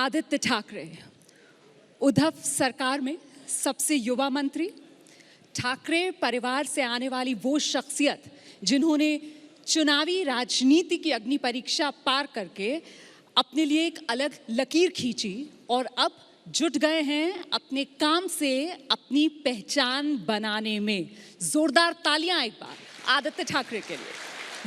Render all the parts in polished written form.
आदित्य ठाकरे उद्धव सरकार में सबसे युवा मंत्री, ठाकरे परिवार से आने वाली वो शख्सियत जिन्होंने चुनावी राजनीति की अग्नि परीक्षा पार करके अपने लिए एक अलग लकीर खींची और अब जुट गए हैं अपने काम से अपनी पहचान बनाने में। जोरदार तालियां एक बार आदित्य ठाकरे के लिए।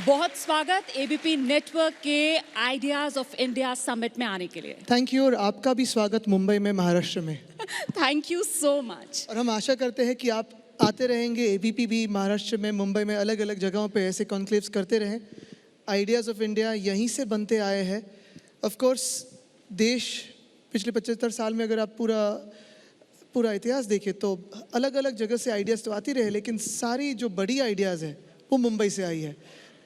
बहुत स्वागत एबीपी नेटवर्क के आइडियाज ऑफ इंडिया समिट में आने के लिए। Thank you. और आपका भी स्वागत मुंबई में, महाराष्ट्र में। Thank you so much. और हम आशा करते हैं कि आप आते रहेंगे, एबीपी भी महाराष्ट्र में, मुंबई में, अलग अलग जगहों पे ऐसे कॉन्क्लेव्स करते रहें। आइडियाज़ ऑफ इंडिया यहीं से बनते आए हैं। ऑफ कोर्स देश पिछले 75 साल में अगर आप पूरा इतिहास देखें तो अलग अलग जगह से आइडियाज़ तो आती रहे, लेकिन सारी जो बड़ी आइडियाज़ है वो मुंबई से आई है।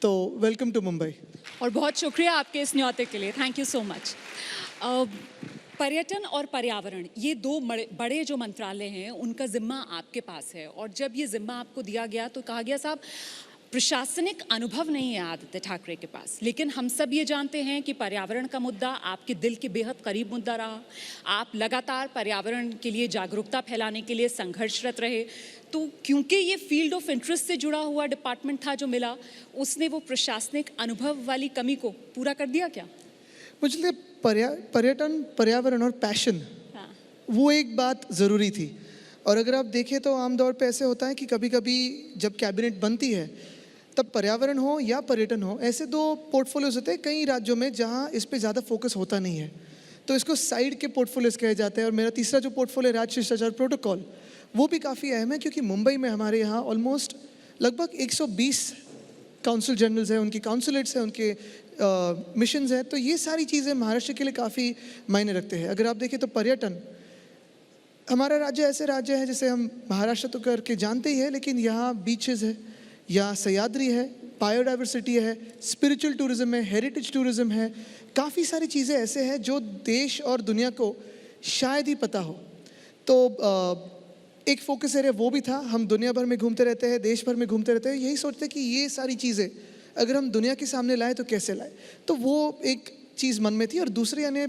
तो वेलकम टू मुंबई। और बहुत शुक्रिया आपके इस न्योते के लिए। Thank you so much. पर्यटन और पर्यावरण, ये दो बड़े जो मंत्रालय हैं उनका जिम्मा आपके पास है। और जब ये जिम्मा आपको दिया गया तो कहा गया साहब प्रशासनिक अनुभव नहीं है आदित्य ठाकरे के पास, लेकिन हम सब ये जानते हैं कि पर्यावरण का मुद्दा आपके दिल के बेहद करीब मुद्दा रहा। आप लगातार पर्यावरण के लिए जागरूकता फैलाने के लिए संघर्षरत रहे। तो क्योंकि ये फील्ड ऑफ इंटरेस्ट से जुड़ा हुआ डिपार्टमेंट था जो मिला, उसने वो प्रशासनिक अनुभव वाली कमी को पूरा कर दिया क्या? मुझे पर्यटन, पर्यावरण और पैशन, वो एक बात ज़रूरी थी। और अगर आप देखें तो आमतौर पे ऐसे होता है कि कभी कभी जब कैबिनेट बनती है तब पर्यावरण हो या पर्यटन हो, ऐसे दो पोर्टफोलियोज होते हैं कई राज्यों में जहां इस पे ज़्यादा फोकस होता नहीं है, तो इसको साइड के पोर्टफोलियोज कहे जाते हैं। और मेरा तीसरा जो पोर्टफोलियो राज्य शिष्टाचार प्रोटोकॉल, वो भी काफ़ी अहम है, क्योंकि मुंबई में हमारे यहाँ ऑलमोस्ट लगभग 120 काउंसिल जनरल्स हैं, उनकी काउंसुलेट्स हैं, उनके मिशंस हैं। तो ये सारी चीज़ें महाराष्ट्र के लिए काफ़ी मायने रखते हैं। अगर आप देखें तो पर्यटन, हमारा राज्य ऐसे राज्य है जिसे हम महाराष्ट्र तो करके जानते ही है, लेकिन यहाँ बीचेस है, यहाँ सह्याद्री है, बायोडाइवर्सिटी है, स्पिरिचुअल टूरिज्म है, हेरिटेज टूरिज्म है, काफ़ी सारी चीज़ें ऐसे हैं जो देश और दुनिया को शायद ही पता हो। तो एक फोकस एरिया वो भी था। हम दुनिया भर में घूमते रहते हैं, देश भर में घूमते रहते हैं, यही सोचते हैं कि ये सारी चीज़ें अगर हम दुनिया के सामने लाए तो कैसे लाए। तो वो एक चीज़ मन में थी। और दूसरी यानी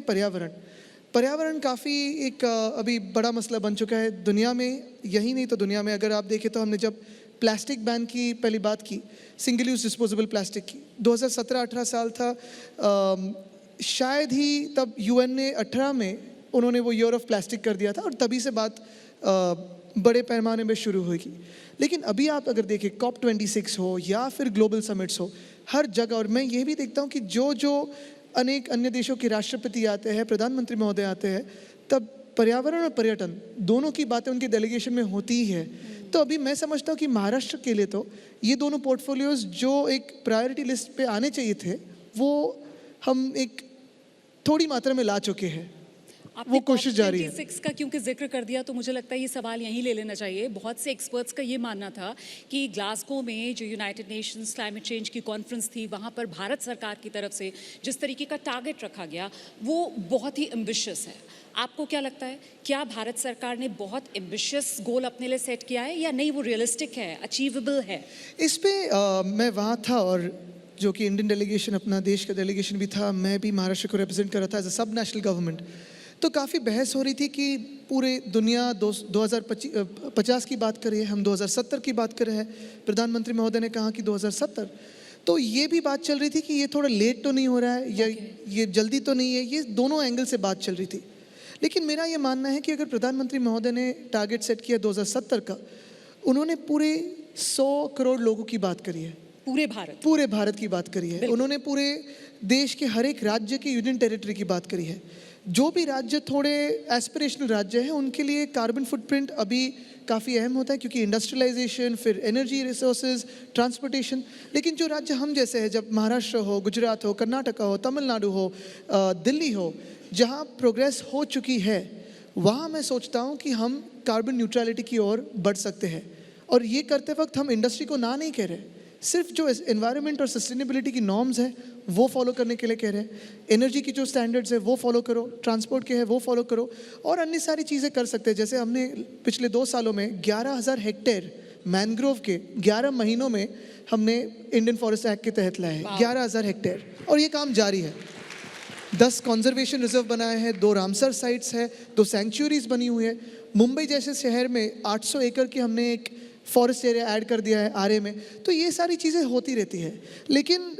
पर्यावरण काफ़ी एक अभी बड़ा मसला बन चुका है दुनिया में, यही नहीं तो दुनिया में। अगर आप देखें तो हमने जब प्लास्टिक बैन की पहली बात की, सिंगल यूज डिस्पोजेबल प्लास्टिक की, 2017-18 साल था, शायद ही तब यूएन ने 18 में उन्होंने वो ईयर ऑफ प्लास्टिक कर दिया था, और तभी से बात बड़े पैमाने में शुरू हुई। लेकिन अभी आप अगर देखें COP26 हो या फिर ग्लोबल समिट्स हो, हर जगह, और मैं ये भी देखता हूँ कि जो अनेक अन्य देशों के राष्ट्रपति आते हैं, प्रधानमंत्री महोदय आते हैं, तब पर्यावरण और पर्यटन दोनों की बातें उनके डेलीगेशन में होती ही है। तो अभी मैं समझता हूँ कि महाराष्ट्र के लिए तो ये दोनों पोर्टफोलियोज जो एक प्रायोरिटी लिस्ट पे आने चाहिए थे, वो हम एक थोड़ी मात्रा में ला चुके हैं। वो कोशिश जारी है। COP26 का क्योंकि जिक्र कर दिया तो मुझे लगता है ये सवाल यहीं ले लेना चाहिए। बहुत से एक्सपर्ट्स का ये मानना था कि ग्लासगो में जो यूनाइटेड नेशंस क्लाइमेट चेंज की कॉन्फ्रेंस थी, वहाँ पर भारत सरकार की तरफ से जिस तरीके का टारगेट रखा गया वो बहुत ही एम्बिशियस है। आपको क्या लगता है, क्या भारत सरकार ने बहुत एम्बिशियस गोल अपने लिए सेट किया है या नहीं, वो रियलिस्टिक है, अचीवेबल है? इस पे मैं वहाँ था, और जो कि इंडियन डेलीगेशन, अपना देश का डेलीगेशन भी था, मैं भी महाराष्ट्र को रिप्रेजेंट कर रहा था एज अ सब नेशनल गवर्नमेंट। तो काफ़ी बहस हो रही थी कि पूरे दुनिया 2050 की बात कर रही है, हम 2070 की बात कर रहे हैं, प्रधानमंत्री महोदय ने कहा कि 2070। तो ये भी बात चल रही थी कि ये थोड़ा लेट तो नहीं हो रहा है या ये जल्दी तो नहीं है, ये दोनों एंगल से बात चल रही थी। लेकिन मेरा ये मानना है कि अगर प्रधानमंत्री महोदय ने टारगेट सेट किया 2070 का, उन्होंने पूरे 100 करोड़ लोगों की बात करी है, पूरे भारत की बात करी है, उन्होंने पूरे देश के हर एक राज्य की यूनियन टेरिटरी की बात करी है। जो भी राज्य थोड़े एस्पिरेशनल राज्य हैं उनके लिए कार्बन फुटप्रिंट अभी काफ़ी अहम होता है, क्योंकि इंडस्ट्रियलाइजेशन, फिर एनर्जी रिसोर्सेज, ट्रांसपोर्टेशन। लेकिन जो राज्य हम जैसे हैं, जब महाराष्ट्र हो, गुजरात हो, कर्नाटका हो, तमिलनाडु हो, दिल्ली हो, जहाँ प्रोग्रेस हो चुकी है, वहाँ मैं सोचता हूँ कि हम कार्बन न्यूट्रलिटी की ओर बढ़ सकते हैं। और ये करते वक्त हम इंडस्ट्री को ना नहीं कह रहे, सिर्फ जो एनवायरनमेंट और सस्टेनेबिलिटी की नॉर्म्स हैं वो फॉलो करने के लिए कह रहे हैं। एनर्जी की जो स्टैंडर्ड्स है वो फॉलो करो, ट्रांसपोर्ट के है वो फॉलो करो, और अन्य सारी चीज़ें कर सकते हैं। जैसे हमने पिछले 2 सालों में 11,000 हेक्टेयर मैनग्रोव के 11 महीनों में हमने इंडियन फॉरेस्ट एक्ट के तहत लाए हैं, 11,000 हेक्टेयर, और ये काम जारी है। 10 कंजर्वेशन रिजर्व बनाए हैं, 2 रामसर साइट्स है, 2 सैंक्चुरीज बनी हुई है। मुंबई जैसे शहर में 800 एकड़ की हमने एक फॉरेस्ट एरिया ऐड कर दिया है आरए में। तो ये सारी चीज़ें होती रहती है, लेकिन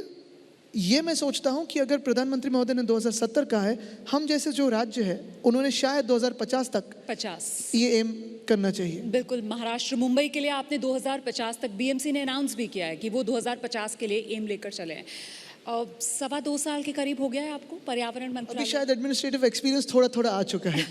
ये मैं सोचता हूँ कि अगर प्रधानमंत्री महोदय ने 2070 कहा है, हम जैसे जो राज्य है उन्होंने शायद 2050 तक 50 ये एम करना चाहिए। बिल्कुल, महाराष्ट्र मुंबई के लिए आपने 2050 तक बीएमसी ने अनाउंस भी किया है कि वो 2050 के लिए एम लेकर चले हैं। 2.25 साल के करीब हो गया है आपको पर्यावरण अभी मंत्रालय। शायद एडमिनिस्ट्रेटिव एक्सपीरियंस थोड़ा थोड़ा आ चुका है।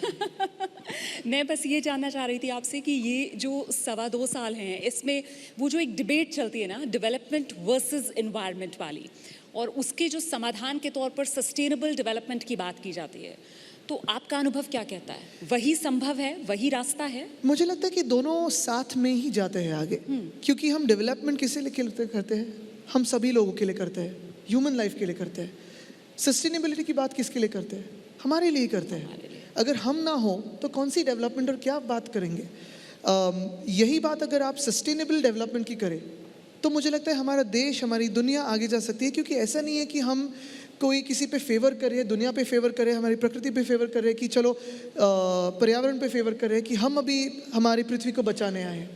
मैं बस ये जानना चाह रही थी आपसे कि ये जो 2.25 साल हैं, इसमें वो जो एक डिबेट चलती है ना, डेवलपमेंट वर्सेस एनवायरनमेंट वाली, और उसके जो समाधान के तौर पर सस्टेनेबल डेवलपमेंट की बात की जाती है, तो आपका अनुभव क्या कहता है? वही संभव है, वही रास्ता है? मुझे लगता है कि दोनों साथ में ही जाते हैं आगे, क्योंकि हम डेवलपमेंट किसके लिए करते हैं? हम सभी लोगों के लिए करते हैं, ह्यूमन लाइफ के लिए करते हैं। सस्टेनेबिलिटी की बात किसके लिए करते हैं? हमारे लिए करते हैं। अगर हम ना हो तो कौन सी डेवलपमेंट और क्या बात करेंगे? यही बात अगर आप सस्टेनेबल डेवलपमेंट की करें तो मुझे लगता है हमारा देश, हमारी दुनिया आगे जा सकती है। क्योंकि ऐसा नहीं है कि हम कोई किसी पे फेवर करे, दुनिया पे फेवर करे, हमारी प्रकृति पे फेवर करे, कि चलो पर्यावरण पे फेवर करे, कि हम अभी हमारी पृथ्वी को बचाने आए हैं।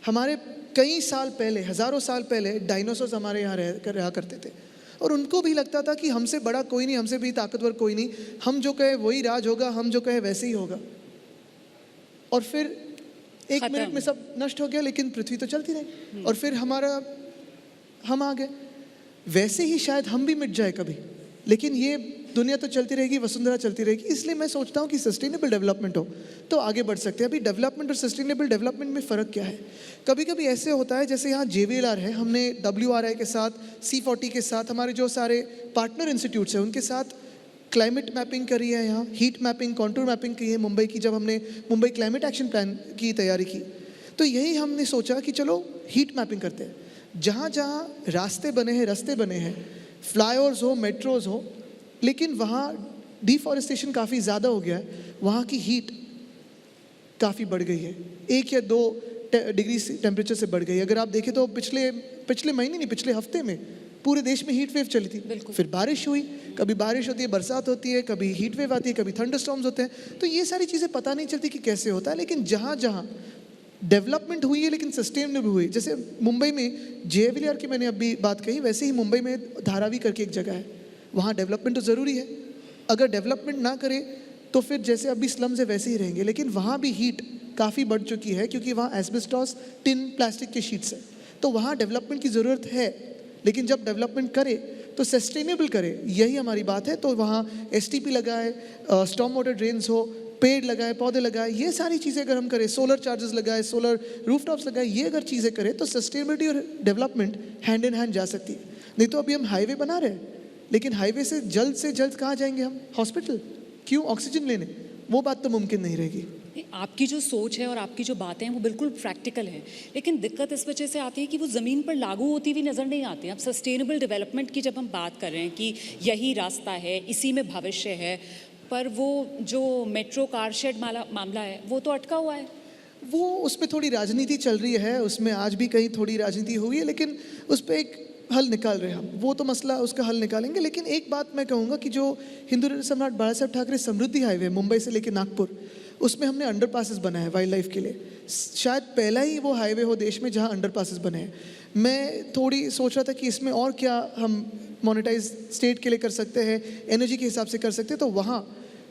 हमारे कई साल पहले, हज़ारों साल पहले डायनासोर्स हमारे यहाँ रहा करते थे, और उनको भी लगता था कि हमसे बड़ा कोई नहीं, हमसे भी ताकतवर कोई नहीं, हम जो कहे वही राज होगा, हम जो कहे वैसे ही होगा। और फिर 1 मिनट में सब नष्ट हो गया, लेकिन पृथ्वी तो चलती रही, और फिर हम आ गए। वैसे ही शायद हम भी मिट जाए कभी, लेकिन ये दुनिया तो चलती रहेगी, वसुंधरा चलती रहेगी। इसलिए मैं सोचता हूँ कि सस्टेनेबल डेवलपमेंट हो तो आगे बढ़ सकते हैं। अभी डेवलपमेंट और सस्टेनेबल डेवलपमेंट में फ़र्क क्या है? कभी कभी ऐसे होता है, जैसे यहाँ JVLR है, हमने WRI के साथ, C40 के साथ, हमारे जो सारे पार्टनर इंस्टीट्यूट्स हैं उनके साथ क्लाइमेट मैपिंग करी है, यहाँ हीट मैपिंग, कॉन्टूर मैपिंग की है मुंबई की। जब हमने मुंबई क्लाइमेट एक्शन प्लान की तैयारी की तो यही हमने सोचा कि चलो हीट मैपिंग करते हैं। जहाँ जहाँ रास्ते बने हैं, रास्ते बने हैं, फ्लाईओवर्स हो, मेट्रोज हो, लेकिन वहाँ डिफॉरेस्टेशन काफ़ी ज़्यादा हो गया है, वहाँ की हीट काफ़ी बढ़ गई है, 1 या 2 डिग्री टेम्परेचर से बढ़ गई है। अगर आप देखें तो पिछले महीने नहीं, पिछले हफ्ते में पूरे देश में हीट वेव चली थी। फिर बारिश हुई, कभी बारिश होती है, बरसात होती है, कभी हीट वेव आती है, कभी थंडरस्टॉर्म्स होते हैं। तो ये सारी चीज़ें पता नहीं चलती कि कैसे होता है। लेकिन जहाँ जहाँ डेवलपमेंट हुई है लेकिन सस्टेनेबल हुई, जैसे मुंबई में JVLR की मैंने अभी बात कही, वैसे ही मुंबई में धारावी करके एक जगह है, वहाँ डेवलपमेंट तो ज़रूरी है। अगर डेवलपमेंट ना करे तो फिर जैसे अभी स्लम्स है वैसे ही रहेंगे। लेकिन वहाँ भी हीट काफ़ी बढ़ चुकी है, क्योंकि वहाँ एस्बेस्टॉस, टिन, प्लास्टिक के शीट्स है। तो वहाँ डेवलपमेंट की ज़रूरत है, लेकिन जब डेवलपमेंट करे तो सस्टेनेबल करे, यही हमारी बात है। तो वहाँ STP लगाए, स्टॉर्म वाटर ड्रेन्स हो, पेड़ लगाए, पौधे लगाए, ये सारी चीज़ें अगर हम करें, सोलर चार्जेस लगाए, सोलर रूफटॉप्स लगाए, ये अगर चीज़ें करें तो सस्टेनेबिलिटी और डेवलपमेंट हैंड इन हैंड जा सकती है। नहीं तो अभी हम हाईवे बना रहे हैं, लेकिन हाईवे से जल्द कहाँ जाएंगे हम? हॉस्पिटल, क्यों? ऑक्सीजन लेने। वो बात तो मुमकिन नहीं रहेगी। आपकी जो सोच है और आपकी जो बातें हैं वो बिल्कुल प्रैक्टिकल हैं, लेकिन दिक्कत इस वजह से आती है कि वो ज़मीन पर लागू होती हुई नज़र नहीं आती। अब सस्टेनेबल डेवलपमेंट की जब हम बात कर रहे हैं कि यही रास्ता है, इसी में भविष्य है, पर वो जो मेट्रो कार शेड मामला है वो तो अटका हुआ है। वो उसमें थोड़ी राजनीति चल रही है, उसमें आज भी कहीं थोड़ी राजनीति हुई है, लेकिन उस पर एक हल निकाल रहे हैं हम। वो तो मसला, उसका हल निकालेंगे। लेकिन एक बात मैं कहूँगा कि जो हिंदू सम्राट बाला साहब ठाकरे समृद्धि हाईवे मुंबई से लेकर नागपुर, उसमें हमने अंडरपासेस बनाए हैं वाइल्ड लाइफ के लिए। शायद पहला ही वो हाईवे हो देश में जहाँ अंडरपासेस बने हैं। मैं थोड़ी सोच रहा था कि इसमें और क्या हम मोनेटाइज स्टेट के लिए कर सकते हैं, एनर्जी के हिसाब से कर सकते हैं। तो वहाँ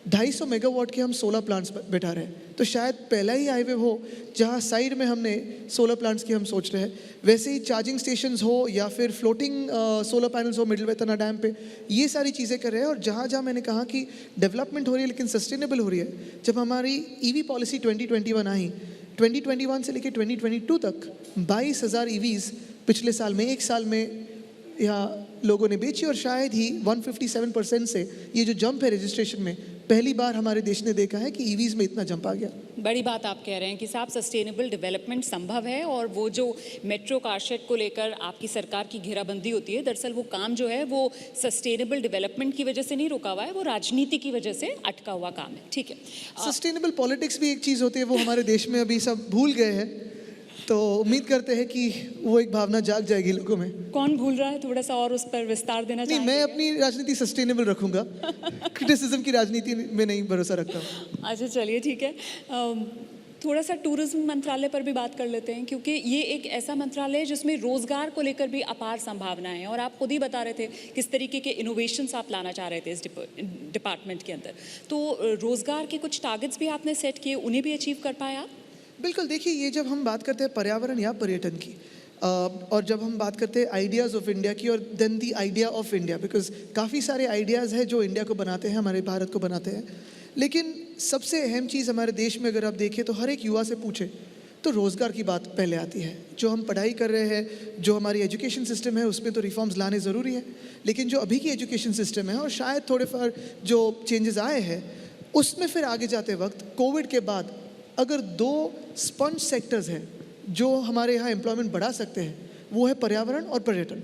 250 मेगावाट के हम सोलर प्लांट्स बैठा रहे हैं। तो शायद पहला ही हाईवे हो जहाँ साइड में हमने सोलर प्लांट्स की हम सोच रहे हैं। वैसे ही चार्जिंग स्टेशंस हो या फिर फ्लोटिंग सोलर पैनल्स हो मिडिल वेतना डैम पे, ये सारी चीज़ें कर रहे हैं। और जहाँ जहाँ मैंने कहा कि डेवलपमेंट हो रही है लेकिन सस्टेनेबल हो रही है, जब हमारी EV पॉलिसी 2021 आई, 2021 से लेकर 2022 तक 22,000 EVs पिछले साल में, एक साल में यहाँ लोगों ने बेची। और शायद ही 157% से ये जो जंप है रजिस्ट्रेशन में, पहली बार हमारे देश ने देखा है कि EVs में इतना जंप आ गया। बड़ी बात आप कह रहे हैं कि साहब सस्टेनेबल डेवलपमेंट संभव है, और वो जो मेट्रो कारशेड को लेकर आपकी सरकार की घेराबंदी होती है, दरअसल वो काम जो है वो सस्टेनेबल डेवलपमेंट की वजह से नहीं रुका हुआ है, वो राजनीति की वजह से अटका हुआ काम है। ठीक है, सस्टेनेबल पॉलिटिक्स भी एक चीज़ होती है, वो हमारे देश में अभी सब भूल गए हैं। तो उम्मीद करते हैं कि वो एक भावना जाग जाएगी लोगों में। कौन भूल रहा है, थोड़ा सा और उस पर विस्तार देना नहीं, चाहेंगे? मैं अपनी राजनीति सस्टेनेबल रखूंगा, क्रिटिसिज्म की राजनीति में नहीं भरोसा रखता हूँ। अच्छा, चलिए ठीक है। थोड़ा सा टूरिज्म मंत्रालय पर भी बात कर लेते हैं, क्योंकि ये एक ऐसा मंत्रालय है जिसमें रोजगार को लेकर भी अपार संभावनाएं हैं, और आप खुद ही बता रहे थे किस तरीके के इनोवेशंस आप लाना चाह रहे थे इस डिपार्टमेंट के अंदर। तो रोजगार के कुछ टारगेट्स भी आपने सेट किए, उन्हें भी अचीव कर पाया आप? बिल्कुल, देखिए ये जब हम बात करते हैं पर्यावरण या पर्यटन की, और जब हम बात करते हैं आइडियाज़ ऑफ इंडिया की, और then the idea of India, because काफ़ी सारे आइडियाज़ हैं जो इंडिया को बनाते हैं, हमारे भारत को बनाते हैं, लेकिन सबसे अहम चीज़ हमारे देश में अगर आप देखें तो हर एक युवा से पूछे तो रोज़गार की बात पहले आती है। जो हम पढ़ाई कर रहे हैं, जो हमारी एजुकेशन सिस्टम है, उसमें तो रिफॉर्म्स लाने ज़रूरी है, लेकिन जो अभी की एजुकेशन सिस्टम है और शायद थोड़े फार जो चेंजेस आए हैं उसमें फिर आगे जाते वक्त कोविड के बाद अगर दो स्पंज सेक्टर्स हैं जो हमारे यहाँ एम्प्लॉयमेंट बढ़ा सकते हैं, वो है पर्यावरण और पर्यटन।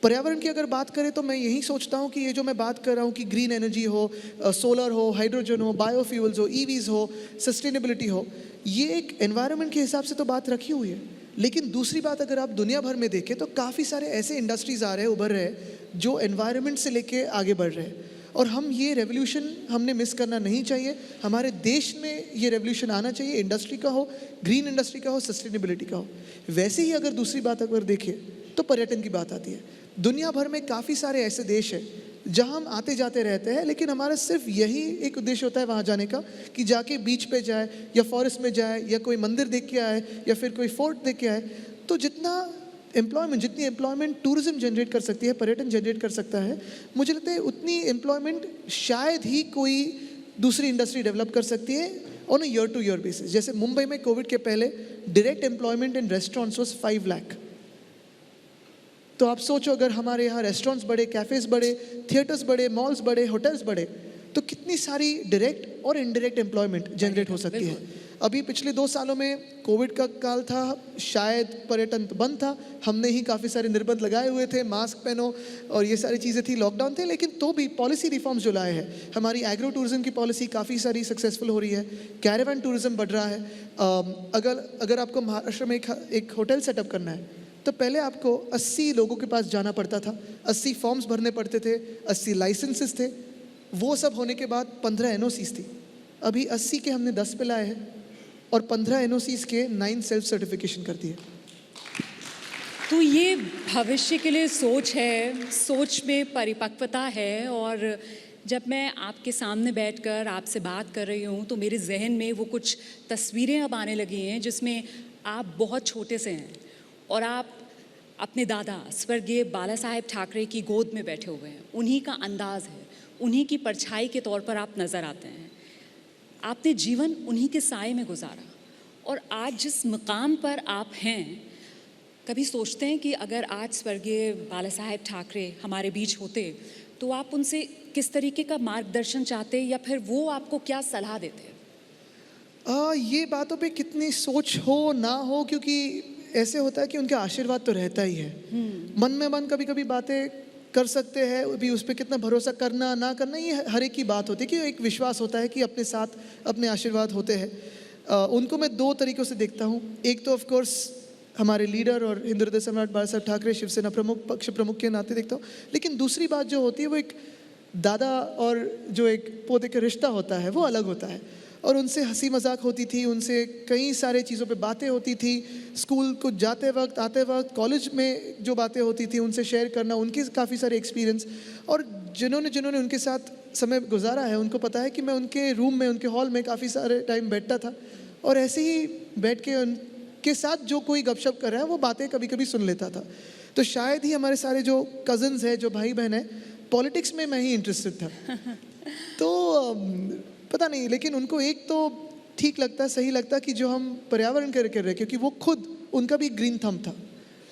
पर्यावरण की अगर बात करें तो मैं यही सोचता हूँ कि ये जो मैं बात कर रहा हूँ कि ग्रीन एनर्जी हो, सोलर हो, हाइड्रोजन हो, बायोफ्यूल्स हो, ईवीज़ हो, सस्टेनेबिलिटी हो, ये एक एनवायरनमेंट के हिसाब से तो बात रखी हुई है, लेकिन दूसरी बात अगर आप दुनिया भर में देखें तो काफ़ी सारे ऐसे इंडस्ट्रीज़ आ रहे हैं, उभर रहे हैं, जो एनवायरनमेंट से लेके आगे बढ़ रहे हैं, और हम ये रेवोल्यूशन हमने मिस करना नहीं चाहिए। हमारे देश में ये रेवोल्यूशन आना चाहिए, इंडस्ट्री का हो, ग्रीन इंडस्ट्री का हो, सस्टेनेबिलिटी का हो। वैसे ही अगर दूसरी बात अगर देखें तो पर्यटन की बात आती है। दुनिया भर में काफ़ी सारे ऐसे देश हैं जहाँ हम आते जाते रहते हैं, लेकिन हमारा सिर्फ यही एक उद्देश्य होता है वहाँ जाने का कि जाके बीच पे जाए या फॉरेस्ट में जाए या कोई मंदिर देख के आए या फिर कोई फोर्ट देख के आए। तो जितनी एम्प्लॉयमेंट टूरिज्म जनरेट कर सकती है, पर्यटन जनरेट कर सकता है, मुझे लगता है उतनी एम्प्लॉयमेंट शायद ही कोई दूसरी इंडस्ट्री डेवलप कर सकती है on a year two year basis. जैसे मुंबई में कोविड के पहले direct employment in restaurants was 5 lakh. तो आप सोचो अगर हमारे यहाँ रेस्टोरेंट्स बढ़े, कैफ़ेज़ बढ़े, थिएटर्स बढ़े, मॉल्स बढ़े, होटल्स बढ़े, तो कितनी सारी डायरेक्ट और इनडायरेक्ट एम्प्लॉयमेंट जनरेट हो सकती है। अभी पिछले 2 सालों में कोविड का काल था, शायद पर्यटन तो बंद था, हमने ही काफ़ी सारे निर्बंध लगाए हुए थे, मास्क पहनो और ये सारी चीज़ें थी, लॉकडाउन थे, लेकिन तो भी पॉलिसी रिफॉर्म्स जो लाए हैं, हमारी एग्रो टूरिज्म की पॉलिसी काफ़ी सारी सक्सेसफुल हो रही है, कैरावान टूरिज्म बढ़ रहा है। अगर आपको महाराष्ट्र में एक होटल सेटअप करना है तो पहले आपको 80 लोगों के पास जाना पड़ता था, 80 फॉर्म्स भरने पड़ते थे, 80 लाइसेंसेस थे, वो सब होने के बाद 15 एनओसीज थी। अभी 80 के हमने 10 पे लाए हैं और 15 एनओसीज के 9 सेल्फ सर्टिफिकेशन कर दिए। तो ये भविष्य के लिए सोच है, सोच में परिपक्वता है, और जब मैं आपके सामने बैठकर आपसे बात कर रही हूँ तो मेरे जहन में वो कुछ तस्वीरें अब आने लगी हैं जिसमें आप बहुत छोटे से हैं और आप अपने दादा स्वर्गीय बाला साहेब ठाकरे की गोद में बैठे हुए हैं। उन्हीं का अंदाज है, उन्हीं की परछाई के तौर पर आप नज़र आते हैं। आपने जीवन उन्हीं के साए में गुजारा, और आज जिस मुकाम पर आप हैं, कभी सोचते हैं कि अगर आज स्वर्गीय बाला साहेब ठाकरे हमारे बीच होते तो आप उनसे किस तरीके का मार्गदर्शन चाहते, या फिर वो आपको क्या सलाह देते? ये बातों पे कितनी सोच हो ना हो, क्योंकि ऐसे होता है कि उनका आशीर्वाद तो रहता ही है। मन में मन कभी कभी बातें कर सकते हैं, अभी उस पर कितना भरोसा करना ना करना ये हर एक की बात होती है, कि एक विश्वास होता है कि अपने साथ अपने आशीर्वाद होते हैं। उनको मैं 2 तरीक़ों से देखता हूँ। एक तो ऑफ कोर्स हमारे लीडर और हिंदू हृदय सम्राट बाला साहब ठाकरे शिवसेना प्रमुख, पक्ष प्रमुख के नाते देखता हूँ, लेकिन दूसरी बात जो होती है वो एक दादा और जो एक पोते का रिश्ता होता है वो अलग होता है, और उनसे हंसी मजाक होती थी, उनसे कई सारे चीज़ों पे बातें होती थी, स्कूल को जाते वक्त, आते वक्त, कॉलेज में जो बातें होती थी उनसे शेयर करना, उनके काफ़ी सारे एक्सपीरियंस। और जिन्होंने उनके साथ समय गुजारा है उनको पता है कि मैं उनके रूम में, उनके हॉल में काफ़ी सारे टाइम बैठता था, और ऐसे ही बैठ के उनके साथ जो कोई गपशप कर रहा है वो बातें कभी कभी सुन लेता था। तो शायद ही हमारे सारे जो कज़न्स हैं, जो भाई बहन हैं, पॉलिटिक्स में मैं ही इंटरेस्टेड था। तो पता नहीं, लेकिन उनको एक तो ठीक लगता, सही लगता कि जो हम पर्यावरण कर रहे हैं, क्योंकि वो खुद, उनका भी ग्रीन थंब था।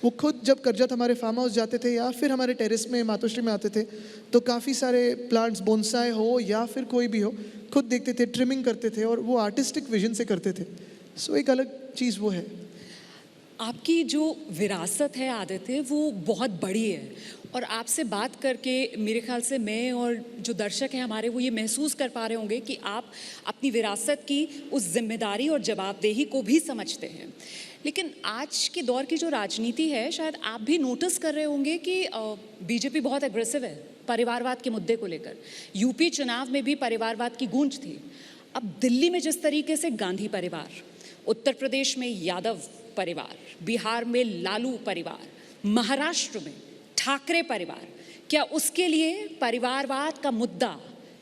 वो खुद जब करजत हमारे फार्म हाउस जाते थे या फिर हमारे टेरेस में मातोश्री में आते थे, तो काफ़ी सारे प्लांट्स, बोनसाई हो या फिर कोई भी हो, खुद देखते थे, ट्रिमिंग करते थे, और वो आर्टिस्टिक विजन से करते थे। सो एक अलग चीज़ वो है। आपकी जो विरासत है, आदत है, वो बहुत बड़ी है, और आपसे बात करके मेरे ख्याल से मैं और जो दर्शक हैं हमारे, वो ये महसूस कर पा रहे होंगे कि आप अपनी विरासत की उस जिम्मेदारी और जवाबदेही को भी समझते हैं। लेकिन आज के दौर की जो राजनीति है, शायद आप भी नोटिस कर रहे होंगे कि बीजेपी बहुत एग्रेसिव है परिवारवाद के मुद्दे को लेकर। यूपी चुनाव में भी परिवारवाद की गूंज थी। अब दिल्ली में जिस तरीके से गांधी परिवार, उत्तर प्रदेश में यादव परिवार, बिहार में लालू परिवार, महाराष्ट्र में ठाकरे परिवार, क्या उसके लिए परिवारवाद का मुद्दा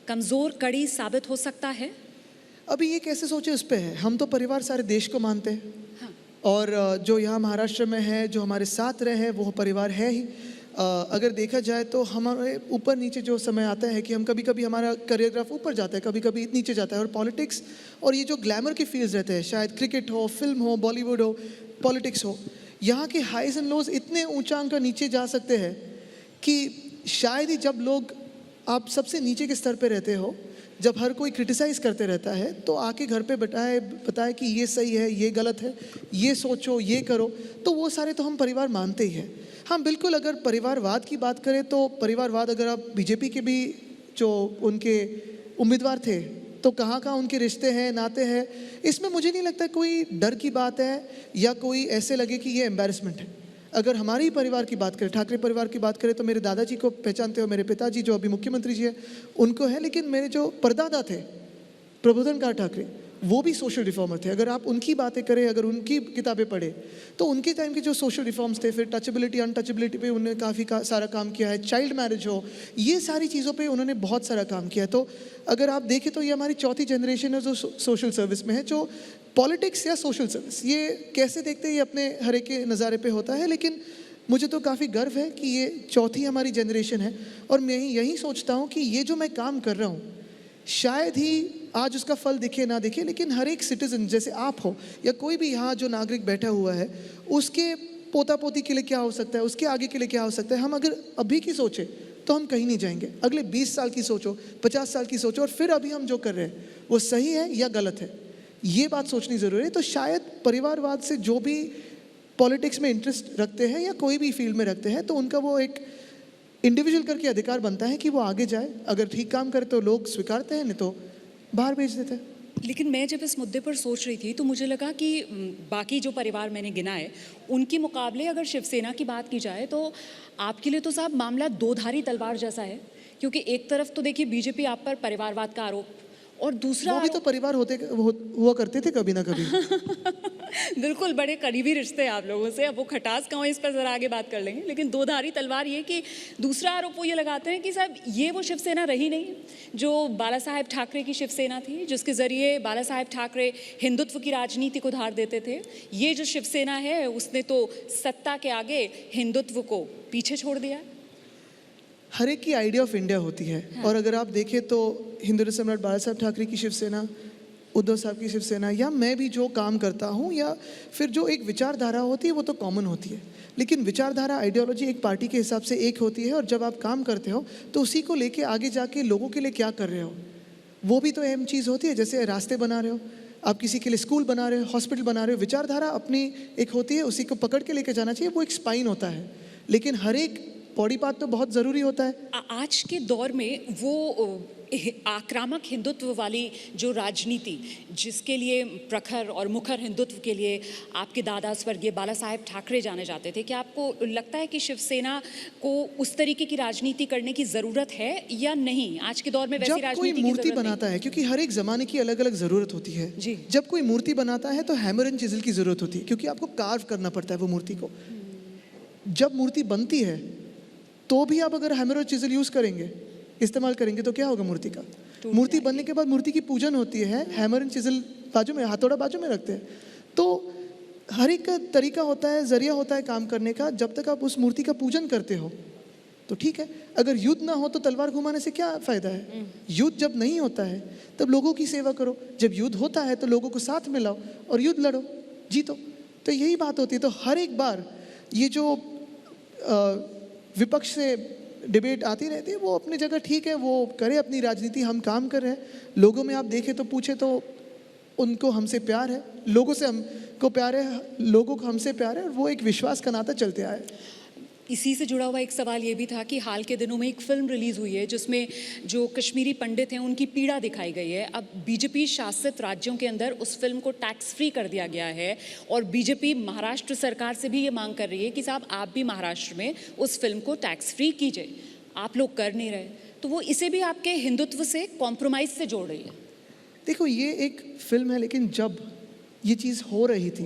कमजोर कड़ी साबित हो सकता है? अभी ये कैसे सोचे उस पे है। हम तो परिवार सारे देश को मानते हैं। हाँ। और जो यहाँ महाराष्ट्र में है, जो हमारे साथ रहे हैं, वो परिवार है ही। अगर देखा जाए तो हमारे ऊपर नीचे जो समय आता है कि हम कभी कभी हमारा करियर ग्राफ ऊपर जाता है, कभी कभी नीचे जाता है। और पॉलिटिक्स और ये जो ग्लैमर के फील्ड्स रहते हैं, शायद क्रिकेट हो, फिल्म हो, बॉलीवुड हो, पॉलिटिक्स हो, यहाँ के हाइज एंड लोज इतने ऊंचांक का नीचे जा सकते हैं कि शायद ही जब लोग आप सबसे नीचे के स्तर पे रहते हो, जब हर कोई क्रिटिसाइज़ करते रहता है, तो आके घर पे बताए कि ये सही है, ये गलत है, ये सोचो, ये करो, तो वो सारे तो हम परिवार मानते ही हैं। हाँ बिल्कुल, अगर परिवारवाद की बात करें तो परिवारवाद, अगर आप बीजेपी के भी जो उनके उम्मीदवार थे तो कहाँ कहाँ उनके रिश्ते हैं, नाते हैं, इसमें मुझे नहीं लगता कोई डर की बात है या कोई ऐसे लगे कि ये एम्बैरेसमेंट है। अगर हमारे ही परिवार की बात करें, ठाकरे परिवार की बात करें, तो मेरे दादाजी को पहचानते हो, मेरे पिताजी जो अभी मुख्यमंत्री जी है उनको है, लेकिन मेरे जो परदादा थे प्रबोधनकार ठाकरे, वो भी सोशल रिफॉर्मर थे। अगर आप उनकी बातें करें, अगर उनकी किताबें पढ़े, तो उनके टाइम के जो सोशल रिफॉर्म्स थे, फिर टचेबिलिटी अनटचेबिलिटी पे उन्होंने काफ़ी सारा काम किया है, चाइल्ड मैरिज हो, ये सारी चीज़ों पे उन्होंने बहुत सारा काम किया है। तो अगर आप देखें तो ये हमारी चौथी जनरेशन है जो सोशल सर्विस में है। जो पॉलिटिक्स या सोशल सर्विस ये कैसे देखते हैं, ये अपने हर एक के नज़ारे पे होता है, लेकिन मुझे तो काफ़ी गर्व है कि ये चौथी हमारी जनरेशन है। और मैं यही सोचता हूँ कि ये जो मैं काम कर रहा हूँ, शायद ही आज उसका फल दिखे ना दिखे, लेकिन हर एक सिटीजन, जैसे आप हो या कोई भी यहाँ जो नागरिक बैठा हुआ है, उसके पोता पोती के लिए क्या हो सकता है, उसके आगे के लिए क्या हो सकता है। हम अगर अभी की सोचे तो हम कहीं नहीं जाएंगे। अगले 20 साल की सोचो, 50 साल की सोचो, और फिर अभी हम जो कर रहे हैं वो सही है या गलत है, ये बात सोचनी ज़रूरी है। तो शायद परिवारवाद से जो भी पॉलिटिक्स में इंटरेस्ट रखते हैं या कोई भी फील्ड में रखते हैं, तो उनका वो एक इंडिविजुअल करके अधिकार बनता है कि वो आगे जाए। अगर ठीक काम करे तो लोग स्वीकारते हैं, नहीं तो बाहर भेज देते हैं। लेकिन मैं जब इस मुद्दे पर सोच रही थी तो मुझे लगा कि बाकी जो परिवार मैंने गिना है उनके मुकाबले अगर शिवसेना की बात की जाए तो आपके लिए तो साहब मामला दो धारी तलवार जैसा है। क्योंकि एक तरफ तो देखिए बीजेपी आप पर परिवारवाद का आरोप, और दूसरा वो भी तो परिवार हुआ करते थे कभी ना कभी। बिल्कुल, बड़े करीबी रिश्ते आप लोगों से। अब वो खटास कहाँ, इस पर ज़रा आगे बात कर लेंगे। लेकिन दो धारी तलवार ये कि दूसरा आरोप वो ये लगाते हैं कि साहब ये वो शिवसेना रही नहीं जो बाला साहेब ठाकरे की शिवसेना थी, जिसके ज़रिए बाला साहेब ठाकरे हिंदुत्व की राजनीति को धार देते थे। ये जो शिवसेना है उसने तो सत्ता के आगे हिंदुत्व को पीछे छोड़ दिया। हर एक की आइडिया ऑफ इंडिया होती है। हाँ। और अगर आप देखें तो हिंदू सम्राट बाला साहब ठाकरे की शिवसेना, उद्धव साहब की शिवसेना, या मैं भी जो काम करता हूँ, या फिर जो एक विचारधारा होती है वो तो कॉमन होती है। लेकिन विचारधारा, आइडियोलॉजी एक पार्टी के हिसाब से एक होती है, और जब आप काम करते हो तो उसी को लेके आगे जाके लोगों के लिए क्या कर रहे हो वो भी तो अहम चीज़ होती है। जैसे रास्ते बना रहे हो, आप किसी के लिए स्कूल बना रहे हो, हॉस्पिटल बना रहे हो, विचारधारा अपनी एक होती है, उसी को पकड़ के लेके जाना चाहिए, वो एक स्पाइन होता है। लेकिन हर एक बॉडी पार्ट तो बहुत ज़रूरी होता है। आज के दौर में वो आक्रामक हिंदुत्व वाली जो राजनीति, जिसके लिए प्रखर और मुखर हिंदुत्व के लिए आपके दादा स्वर्गीय बाला साहेब ठाकरे जाने जाते थे, क्या आपको लगता है कि शिवसेना को उस तरीके की राजनीति करने की ज़रूरत है या नहीं? आज के दौर में वैसी राजनीति कोई मूर्ति बनाता है, क्योंकि हर एक ज़माने की अलग अलग ज़रूरत होती है जी। जब कोई मूर्ति बनाता है तो हैमर एंड चिजल की ज़रूरत होती है, क्योंकि आपको कार्व करना पड़ता है वो मूर्ति को। जब मूर्ति बनती है तो भी आप अगर हैमर और चिजल यूज़ करेंगे, इस्तेमाल करेंगे, तो क्या होगा मूर्ति का? मूर्ति बनने के बाद मूर्ति की पूजन होती है, हैमर एंड चिजल बाजू में, हथौड़ा बाजू में रखते हैं। तो हर एक का तरीका होता है, जरिया होता है काम करने का। जब तक आप उस मूर्ति का पूजन करते हो तो ठीक है। अगर युद्ध ना हो तो तलवार घुमाने से क्या फ़ायदा है? युद्ध जब नहीं होता है तब लोगों की सेवा करो, जब युद्ध होता है तो लोगों को साथ में लाओ और युद्ध लड़ो, जीतो। तो यही बात होती है। तो हर एक बार ये जो विपक्ष से डिबेट आती रहती है, वो अपनी जगह ठीक है, वो करे अपनी राजनीति, हम काम कर रहे हैं। लोगों में आप देखें तो पूछे तो उनको हमसे प्यार है, लोगों से हमको प्यार है, लोगों को हमसे प्यार है, और वो एक विश्वास का नाता चलते आया है। इसी से जुड़ा हुआ एक सवाल ये भी था कि हाल के दिनों में एक फिल्म रिलीज हुई है जिसमें जो कश्मीरी पंडित हैं उनकी पीड़ा दिखाई गई है। अब बीजेपी शासित राज्यों के अंदर उस फिल्म को टैक्स फ्री कर दिया गया है और बीजेपी महाराष्ट्र सरकार से भी ये मांग कर रही है कि साहब आप भी महाराष्ट्र में उस फिल्म को टैक्स फ्री कीजिए। आप लोग कर नहीं रहे, तो वो इसे भी आपके हिंदुत्व से कॉम्प्रोमाइज से जोड़ रही है। देखो, ये एक फिल्म है, लेकिन जब ये चीज़ हो रही थी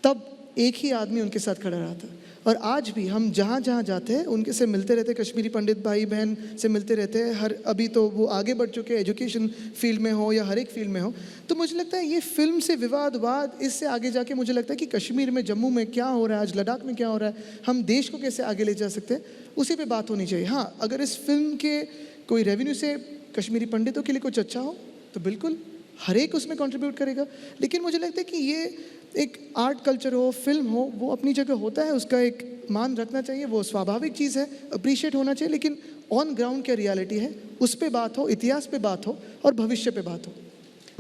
तब एक ही आदमी उनके साथ खड़ा रहा था। और आज भी हम जहाँ जहाँ जाते हैं उनके से मिलते रहते हैं, कश्मीरी पंडित भाई बहन से मिलते रहते हैं। हर अभी तो वो आगे बढ़ चुके हैं, एजुकेशन फील्ड में हो या हर एक फील्ड में हो। तो मुझे लगता है ये फिल्म से विवाद इससे आगे जाके मुझे लगता है कि कश्मीर में, जम्मू में क्या हो रहा है, आज लद्दाख में क्या हो रहा है, हम देश को कैसे आगे ले जा सकते हैं, उसी पे बात होनी चाहिए। हाँ, अगर इस फिल्म के कोई रेवेन्यू से कश्मीरी पंडितों के लिए कुछ अच्छा हो तो बिल्कुल हर एक उसमें कंट्रीब्यूट करेगा। लेकिन मुझे लगता है कि ये एक आर्ट कल्चर हो, फिल्म हो, वो अपनी जगह होता है, उसका एक मान रखना चाहिए, वो स्वाभाविक चीज़ है, अप्रिशिएट होना चाहिए। लेकिन ऑन ग्राउंड क्या रियलिटी है उस पे बात हो, इतिहास पे बात हो और भविष्य पे बात हो।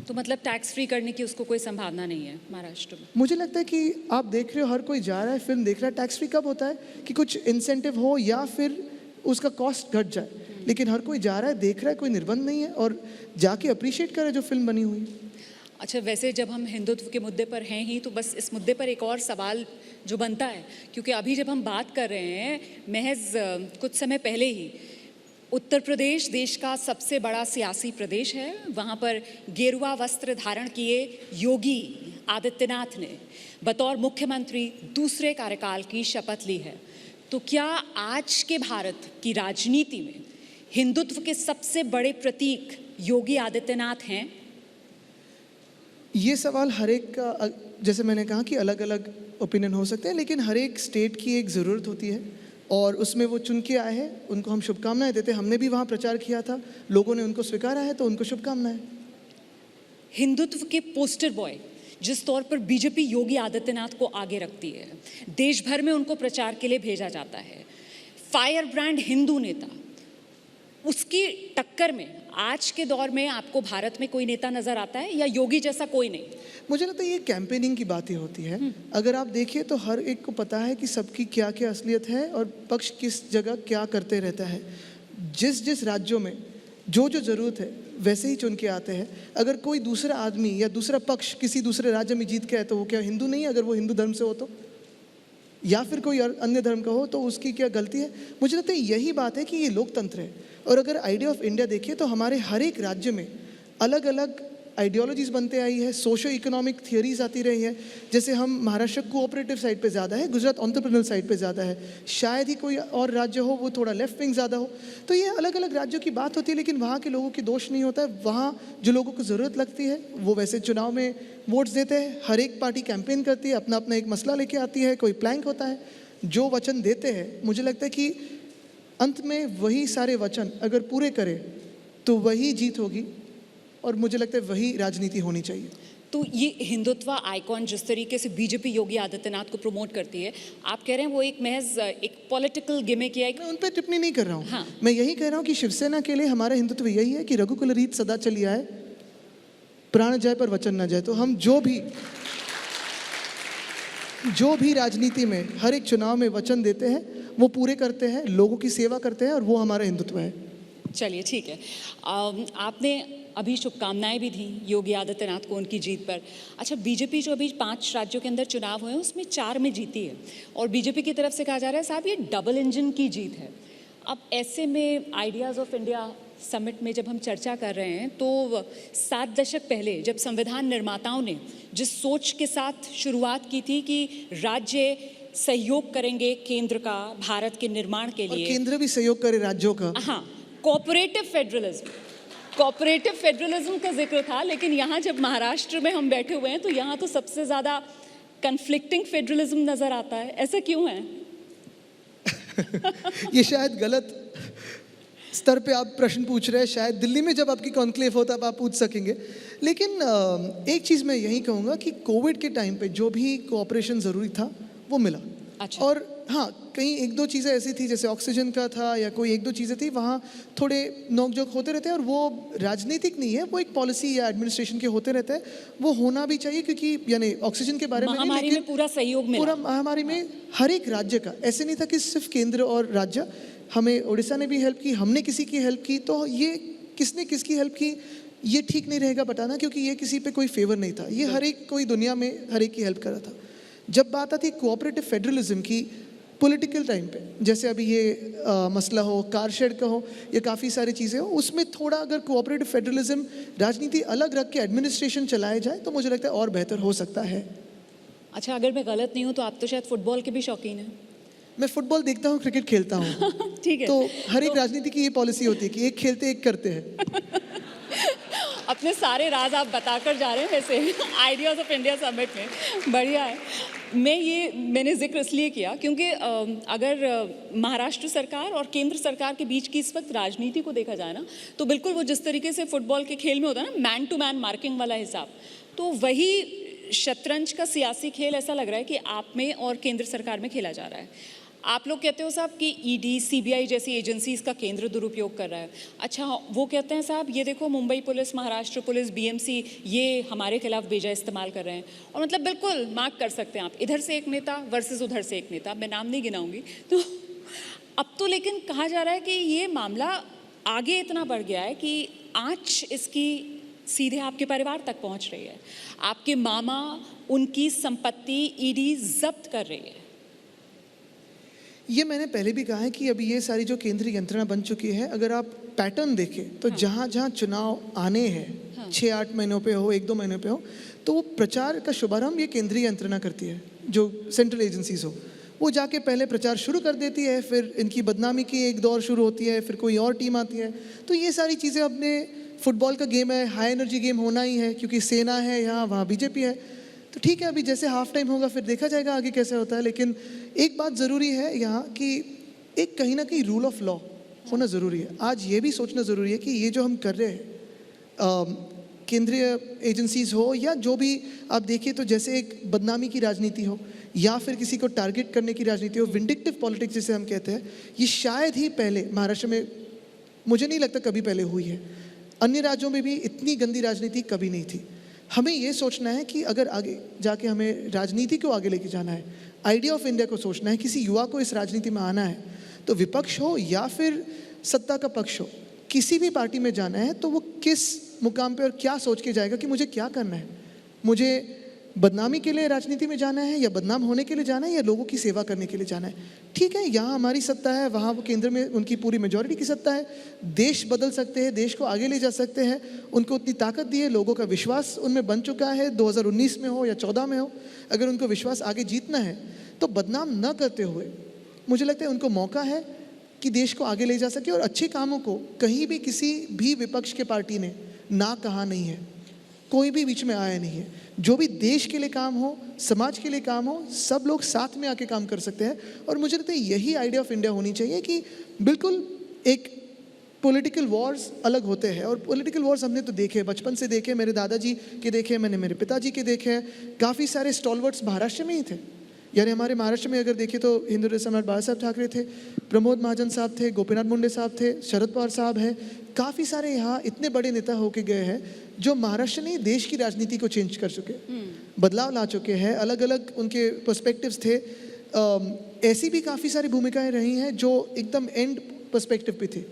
तो मतलब टैक्स फ्री करने की उसको कोई संभावना नहीं है महाराष्ट्र में? मुझे लगता है कि आप देख रहे हो, हर कोई जा रहा है, फिल्म देख रहा है। टैक्स फ्री कब होता है कि कुछ इंसेंटिव हो या फिर उसका कॉस्ट घट जाए, लेकिन हर कोई जा रहा है, देख रहा है, कोई निर्बंध नहीं है और जाके अप्रिशिएट करे जो फिल्म बनी हुई है। अच्छा, वैसे जब हम हिंदुत्व के मुद्दे पर हैं ही, तो बस इस मुद्दे पर एक और सवाल जो बनता है, क्योंकि अभी जब हम बात कर रहे हैं, महज कुछ समय पहले ही उत्तर प्रदेश देश का सबसे बड़ा सियासी प्रदेश है। वहाँ पर गेरुआ वस्त्र धारण किए योगी आदित्यनाथ ने बतौर मुख्यमंत्री दूसरे कार्यकाल की शपथ ली है। तो क्या आज के भारत की राजनीति में हिंदुत्व के सबसे बड़े प्रतीक योगी आदित्यनाथ हैं? ये सवाल हर एक का, जैसे मैंने कहा कि अलग अलग ओपिनियन हो सकते हैं, लेकिन हर एक स्टेट की एक ज़रूरत होती है और उसमें वो चुन के आए हैं, उनको हम शुभकामनाएं देते हैं। हमने भी वहाँ प्रचार किया था, लोगों ने उनको स्वीकारा है, तो उनको शुभकामनाएं। हिंदुत्व के पोस्टर बॉय जिस तौर पर बीजेपी योगी आदित्यनाथ को आगे रखती है, देश भर में उनको प्रचार के लिए भेजा जाता है, फायर ब्रांड हिंदू नेता, उसकी टक्कर में आज के दौर में आपको भारत में कोई नेता नजर आता है या योगी जैसा कोई नहीं? मुझे लगता है ये कैंपेनिंग की बात ही होती है। अगर आप देखिए तो हर एक को पता है कि सबकी क्या क्या असलियत है और पक्ष किस जगह क्या करते रहता है। जिस जिस राज्यों में जो जो ज़रूरत है वैसे ही चुन के आते हैं। अगर कोई दूसरा आदमी या दूसरा पक्ष किसी दूसरे राज्य में जीत के आए तो वो क्या हिंदू नहीं है? अगर वो हिंदू धर्म से हो तो, या फिर कोई अन्य धर्म का हो तो उसकी क्या गलती है? मुझे लगता है यही बात है कि ये लोकतंत्र है। और अगर आइडिया ऑफ इंडिया देखिए तो हमारे हर एक राज्य में अलग अलग आइडियोलॉजीज़ बनते आई है, सोशो इकोनॉमिक थियरीज आती रही है। जैसे हम महाराष्ट्र कोऑपरेटिव साइड पे ज़्यादा है, गुजरात एंटरप्रेन्योर साइड पे ज़्यादा है, शायद ही कोई और राज्य हो वो थोड़ा लेफ्ट विंग ज़्यादा हो। तो ये अलग अलग राज्यों की बात होती है, लेकिन वहाँ के लोगों की दोष नहीं होता है। वहाँ जो लोगों को ज़रूरत लगती है वो वैसे चुनाव में वोट्स देते हैं। हर एक पार्टी कैंपेन करती है, अपना अपना एक मसला लेके आती है, कोई प्लैंक होता है। जो वचन देते हैं, मुझे लगता है कि अंत में वही सारे वचन अगर पूरे करें तो वही जीत होगी और मुझे लगता है वही राजनीति होनी चाहिए। तो ये हिंदुत्व आइकॉन जिस तरीके से बीजेपी योगी आदित्यनाथ को प्रमोट करती है, आप कह रहे हैं वो एक महज एक पॉलिटिकल गिमिक या एक... मैं उन पर टिप्पणी नहीं कर रहा हूँ। हाँ। मैं यही कह रहा हूँ कि शिवसेना के लिए हमारा हिंदुत्व यही है कि रघुकुल रीत सदा चली आए, प्राण जाए पर वचन न जाए। तो हम जो भी राजनीति में हर एक चुनाव में वचन देते हैं वो पूरे करते हैं, लोगों की सेवा करते हैं और वो हमारा हिंदुत्व है। चलिए ठीक है। आपने अभी शुभकामनाएं भी दी योगी आदित्यनाथ को उनकी जीत पर। अच्छा, बीजेपी जो अभी 5 राज्यों के अंदर चुनाव हुए हैं उसमें 4 में जीती है और बीजेपी की तरफ से कहा जा रहा है साहब ये डबल इंजन की जीत है। अब ऐसे में आइडियाज़ ऑफ इंडिया समिट में जब हम चर्चा कर रहे हैं तो 7 दशक पहले जब संविधान निर्माताओं ने जिस सोच के साथ शुरुआत की थी कि राज्य सहयोग करेंगे केंद्र का भारत के निर्माण के लिए, और केंद्र भी सहयोग करे राज्यों का। हाँ, कोऑपरेटिव फेडरलिज्म का जिक्र था। लेकिन यहाँ जब महाराष्ट्र में हम बैठे हुए हैं तो यहाँ तो सबसे ज़्यादा कन्फ्लिक्टिंग फेडरलिज्म नज़र आता है। ऐसा क्यों है? ये शायद गलत स्तर पे आप प्रश्न पूछ रहे हैं। शायद दिल्ली में जब आपकी कॉन्क्लेव हो तब आप पूछ सकेंगे। लेकिन एक चीज़ मैं यही कहूँगा कि कोविड के टाइम पे जो भी कोऑपरेशन ज़रूरी था वो मिला। अच्छा। और हाँ, कहीं एक दो चीज़ें ऐसी थी जैसे ऑक्सीजन का था या कोई एक दो चीज़ें थी, वहाँ थोड़े नोक-झोंक होते रहते हैं और वो राजनीतिक नहीं है, वो एक पॉलिसी या एडमिनिस्ट्रेशन के होते रहते हैं। वो होना भी चाहिए क्योंकि यानी ऑक्सीजन के बारे में नहीं, महामारी में लेकिन पूरा सहयोग मिला। पूरा महामारी में हर एक राज्य का, ऐसे नहीं था कि सिर्फ केंद्र और राज्य, हमें उड़ीसा ने भी हेल्प की, हमने किसी की हेल्प की, तो ये किसने किसकी हेल्प की ये ठीक नहीं रहेगा बताना, क्योंकि ये किसी पे कोई फेवर नहीं था, ये हर एक कोई दुनिया में हर एक की हेल्प कर रहा था। जब बात आती है कोऑपरेटिव फेडरलिज्म की पॉलिटिकल टाइम पे, जैसे अभी ये मसला हो कार शेड का हो या काफ़ी सारी चीज़ें हो, उसमें थोड़ा अगर कोऑपरेटिव फेडरलिज्म राजनीति अलग रख के एडमिनिस्ट्रेशन चलाया जाए तो मुझे लगता है और बेहतर हो सकता है। अच्छा, अगर मैं गलत नहीं हूँ तो आप तो शायद फुटबॉल के भी शौकीन हैं। मैं फुटबॉल देखता हूँ, क्रिकेट खेलता हूँ। ठीक है। तो हर एक राजनीति की ये पॉलिसी होती है कि एक खेलते एक करते हैं। अपने सारे राज आप बताकर जा रहे हैं वैसे आइडियाज़ ऑफ इंडिया समिट में, बढ़िया है। मैंने जिक्र इसलिए किया क्योंकि अगर महाराष्ट्र सरकार और केंद्र सरकार के बीच की इस वक्त राजनीति को देखा जाए ना, तो बिल्कुल वो जिस तरीके से फुटबॉल के खेल में होता है ना, मैन टू मैन मार्किंग वाला हिसाब, तो वही शतरंज का सियासी खेल ऐसा लग रहा है कि आप में और केंद्र सरकार में खेला जा रहा है। आप लोग कहते हो साहब कि ईडी, सीबीआई जैसी एजेंसीज का केंद्र दुरुपयोग कर रहा है। अच्छा, वो कहते हैं साहब ये देखो Mumbai police, Maharashtra police, BMC ये हमारे खिलाफ बेजा इस्तेमाल कर रहे हैं। और मतलब बिल्कुल मार्क कर सकते हैं आप, इधर से एक नेता वर्सेस उधर से एक नेता, मैं नाम नहीं गिनाऊंगी। तो अब तो लेकिन कहा जा रहा है कि ये मामला आगे इतना बढ़ गया है कि आँच इसकी सीधे आपके परिवार तक पहुँच रही है। आपके मामा, उनकी संपत्ति ईडी जब्त कर रही है। ये मैंने पहले भी कहा है कि अभी ये सारी जो केंद्रीय यंत्रणा बन चुकी है, अगर आप पैटर्न देखें तो जहाँ जहाँ चुनाव आने हैं 6-8 महीनों पे हो, 1-2 महीनों पे हो, तो वो प्रचार का शुभारंभ ये केंद्रीय यंत्रणा करती है, जो सेंट्रल एजेंसीज हो। वो जाके पहले प्रचार शुरू कर देती है, फिर इनकी बदनामी की एक दौर शुरू होती है, फिर कोई और टीम आती है। तो ये सारी चीज़ें अपने फुटबॉल का गेम है, हाई एनर्जी गेम होना ही है, क्योंकि सेना है यहाँ, वहाँ बीजेपी है। तो ठीक है, अभी जैसे हाफ टाइम होगा फिर देखा जाएगा आगे कैसे होता है। लेकिन एक बात ज़रूरी है यहाँ कि एक कहीं ना कहीं रूल ऑफ लॉ होना ज़रूरी है। आज ये भी सोचना ज़रूरी है कि ये जो हम कर रहे हैं, केंद्रीय एजेंसीज हो या जो भी आप देखिए, तो जैसे एक बदनामी की राजनीति हो या फिर किसी को टारगेट करने की राजनीति हो, विंडिक्टिव पॉलिटिक्स जिसे हम कहते हैं, ये शायद ही पहले महाराष्ट्र में, मुझे नहीं लगता कभी पहले हुई है। अन्य राज्यों में भी इतनी गंदी राजनीति कभी नहीं थी। हमें ये सोचना है कि अगर आगे जाके हमें राजनीति को आगे लेके जाना है, आइडिया ऑफ इंडिया को सोचना है, किसी युवा को इस राजनीति में आना है, तो विपक्ष हो या फिर सत्ता का पक्ष हो, किसी भी पार्टी में जाना है तो वो किस मुकाम पे और क्या सोच के जाएगा कि मुझे क्या करना है, मुझे बदनामी के लिए राजनीति में जाना है या बदनाम होने के लिए जाना है या लोगों की सेवा करने के लिए जाना है। ठीक है, यहाँ हमारी सत्ता है, वहाँ वो केंद्र में उनकी पूरी मेजॉरिटी की सत्ता है, देश बदल सकते हैं, देश को आगे ले जा सकते हैं, उनको उतनी ताकत दी है, लोगों का विश्वास उनमें बन चुका है, 2019 में हो या 14 में हो। अगर उनको विश्वास आगे जीतना है तो बदनाम न करते हुए मुझे लगता है उनको मौका है कि देश को आगे ले जा सके। और अच्छे कामों को कहीं भी किसी भी विपक्ष के पार्टी ने ना कहा नहीं है, कोई भी बीच में आया नहीं है। जो भी देश के लिए काम हो, समाज के लिए काम हो, सब लोग साथ में आके काम कर सकते हैं। और मुझे लगता है यही आइडिया ऑफ इंडिया होनी चाहिए कि बिल्कुल एक पॉलिटिकल वॉर्स अलग होते हैं। और पॉलिटिकल वॉर्स हमने तो देखे, बचपन से देखे, मेरे दादाजी के देखे, मैंने मेरे पिताजी के देखे। काफ़ी सारे स्टॉलवर्ड्स महाराष्ट्र में ही थे, यानी हमारे महाराष्ट्र में अगर देखें तो हिंदू सम्राट बाला साहब ठाकरे थे, प्रमोद महाजन साहब थे, गोपीनाथ मुंडे साहब थे, शरद पवार साहब हैं। काफ़ी सारे यहाँ इतने बड़े नेता होके गए हैं जो महाराष्ट्र ने देश की राजनीति को चेंज कर चुके, बदलाव ला चुके हैं। अलग अलग उनके पर्सपेक्टिव्स थे। ऐसी भी काफ़ी सारी भूमिकाएं रही हैं जो एकदम एंड पर्सपेक्टिव पे थे,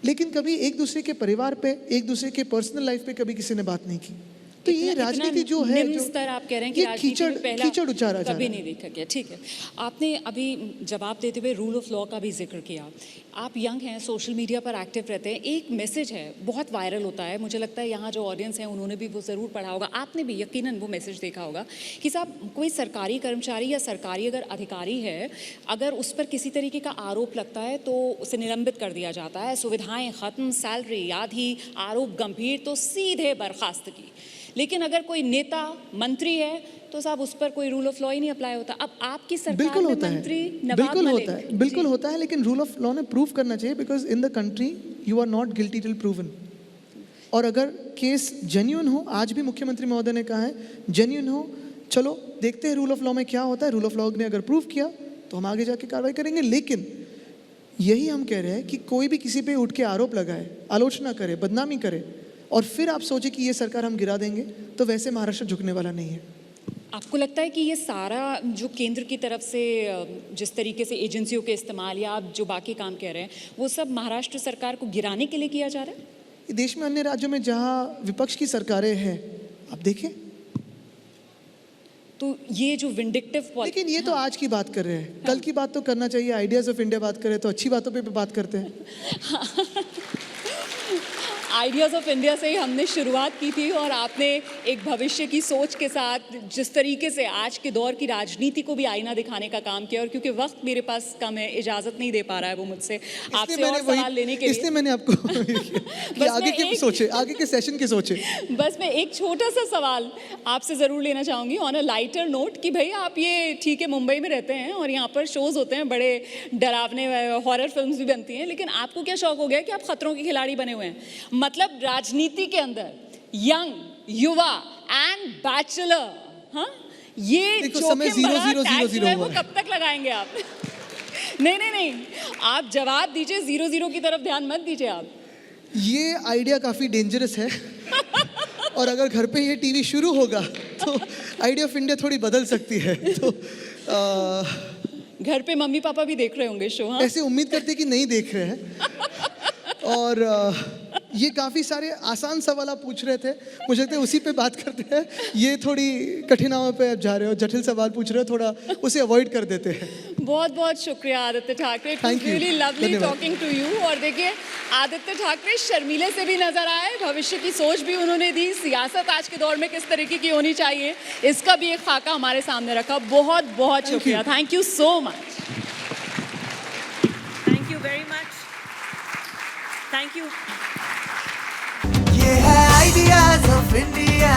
लेकिन कभी एक दूसरे के परिवार पे, एक दूसरे के पर्सनल लाइफ पे कभी किसी ने बात नहीं की। तो ये राजनीति जो है, निम्न स्तर आप कह रहे हैं कि राजनीति में पहला कीचड़ उचारा जा कभी रहा है। नहीं देखा गया। ठीक है, आपने अभी जवाब देते हुए रूल ऑफ लॉ का भी जिक्र किया। आप यंग हैं, सोशल मीडिया पर एक्टिव रहते हैं, एक मैसेज है बहुत वायरल होता है, मुझे लगता है यहाँ जो ऑडियंस है उन्होंने भी वो ज़रूर पढ़ा होगा, आपने भी यकीनन वो मैसेज देखा होगा कि साहब कोई सरकारी कर्मचारी या सरकारी अगर अधिकारी है, अगर उस पर किसी तरीके का आरोप लगता है तो उसे निलंबित कर दिया जाता है, सुविधाएं खत्म, सैलरी आधी, आरोप गंभीर तो सीधे बर्खास्तगी। लेकिन अगर कोई नेता मंत्री है तो साहब उस पर कोई रूल ऑफ लॉ ही नहीं अप्लाई होता। अब आपकी सरकार में मंत्री नवाब मलिक, बिल्कुल होता है, लेकिन रूल ऑफ लॉ ने प्रूव करना चाहिए, because in the country you are not guilty till proven. और अगर केस जेन्युइन हो, आज भी मुख्यमंत्री महोदय ने कहा है जेन्युइन हो, चलो देखते हैं रूल ऑफ लॉ में क्या होता है। रूल ऑफ लॉ ने अगर प्रूव किया तो हम आगे जाके कार्रवाई करेंगे। लेकिन यही हम कह रहे हैं कि कोई भी किसी पे उठ के आरोप लगाए, आलोचना करे, बदनामी करे और फिर आप सोचे कि ये सरकार हम गिरा देंगे, तो वैसे महाराष्ट्र झुकने वाला नहीं है। आपको लगता है कि ये सारा जो केंद्र की तरफ से जिस तरीके से एजेंसियों के इस्तेमाल या आप जो बाकी काम कह रहे हैं वो सब महाराष्ट्र सरकार को गिराने के लिए किया जा रहा है? देश में अन्य राज्यों में जहाँ विपक्ष की सरकारें हैं, आप देखें। तो ये जो विंडिक्टिव लेकिन ये तो आज की बात कर रहे हैं, कल की बात तो करना चाहिए। आइडियाज ऑफ इंडिया बात करें तो अच्छी बातों पे बात करते हैं। आइडियाज़ ऑफ इंडिया से ही हमने शुरुआत की थी और आपने एक भविष्य की सोच के साथ जिस तरीके से आज के दौर की राजनीति को भी आईना दिखाने का काम किया। और क्योंकि वक्त मेरे पास कम है, इजाज़त नहीं दे पा रहा है वो मुझसे आपसे और सवाल लेने के लिए, इसलिए मैंने आपको कि आगे के सोचे, आगे के सेशन के सोचे। बस मैं एक छोटा सा सवाल आपसे ज़रूर लेना चाहूँगी ऑन अ लाइटर नोट कि भाई आप ये ठीक है मुंबई में रहते हैं और यहाँ पर शोज़ होते हैं, बड़े डरावने हॉरर फिल्म्स भी बनती हैं, लेकिन आपको क्या शौक हो गया कि आप खतरों के खिलाड़ी बने हुए हैं? मतलब राजनीति के अंदर यंग, युवा एंड बैचलर, हाँ, ये जोखिम भरा टैग जो है वो कब तक लगाएंगे आप? नहीं, आप जवाब दीजिए, 0-0 की तरफ ध्यान मत दीजिए आप। ये आइडिया काफी डेंजरस है और अगर घर पे ये टीवी शुरू होगा तो आइडिया ऑफ इंडिया थोड़ी बदल सकती है। तो घर पे मम्मी पापा भी देख रहे होंगे शो, हाँ? ऐसे उम्मीद करते कि नहीं देख रहे हैं। और ये काफ़ी सारे आसान सवाल आप पूछ रहे थे, मुझे लगता है उसी पे बात करते हैं। ये थोड़ी कठिनाइयों पे आप जा रहे हो, जटिल सवाल पूछ रहे हो, थोड़ा उसे अवॉइड कर देते हैं। बहुत बहुत शुक्रिया Aditya Thackeray, it was really lovely talking to you. और देखिए आदित्य ठाकरे शर्मीले से भी नजर आए, भविष्य की सोच भी उन्होंने दी, सियासत आज के दौर में किस तरीके की होनी चाहिए इसका भी एक खाका हमारे सामने रखा। बहुत बहुत शुक्रिया, thank you so much. Thank you very much, thank you. ये है आइडियाज ऑफ इंडिया।